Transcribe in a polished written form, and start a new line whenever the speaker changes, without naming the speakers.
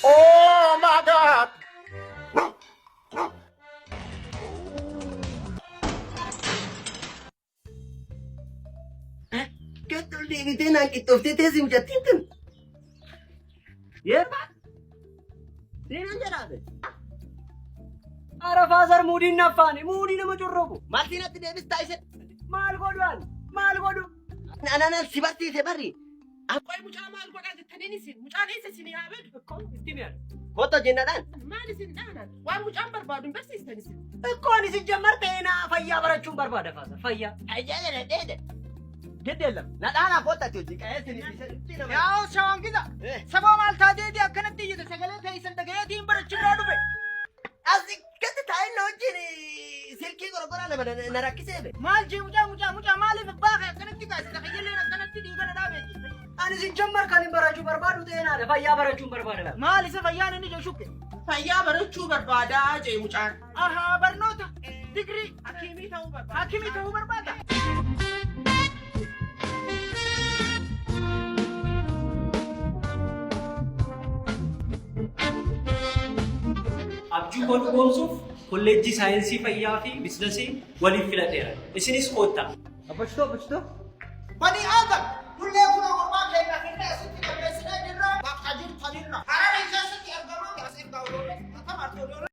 Oh my God!
Ketul di gitu nak itu tetesim jatikan. Ya pak. Ini aja ada.
Ara fazer mudi nafani, mudi nama currobu.
Masih nanti dia bisa isen.
Mal goduan, mal godu.
Anak-anak sibati sebari.
Poi mucaa maal godhaa jettanii isin mucaan eessa isin yaabedhu
Kon istimiyan.
Foto jenadaan.
maal isin dhaanan waan mucaan barbaadu hin barsiistan isin.
Kon isin jammar teena fayyaa barachuun barbaada fazer fayyaa.
Ajaa'ila dheede.
Geddeellam.
Nadhaanaa fotta tuuti qaeessin isa.
Yaa shawaan gida. Sabaa maal taateeti akkanatti iyyata sagalee teessan dhagayeetiin barachuudhaa dhufe.
Asi gadi taa'in na wajjin silkii gorgoraa nama na rakkisee.
Maal jee mucaa maaliif baaka akkanatti kaasisa qayyilleen akkanatti dhiigana dhaabeeti. Ani isin jammar kan hin barachuu barbaadu ta'eenaadha fayyaa barachuun barbaada. Maal isa fayyaan inni jedhu shukke.
Fayyaa barachuu barbaadaa jee mucaan.
Ahaa barnoota digrii
Hakiimii ta'uu barbaada.
hakimii ta'uu barbaada. Abjuu koo dhugoomsuuf kolleejjii saayinsii fayyaa fi biizinasii waliif filadheera. Isinis koottaa. Abashtoo.
Bani Aadam dullee kunoo gurbaa keenya finnee asitti galmeessinee jirra bakka jirtanirra. Hararee keessatti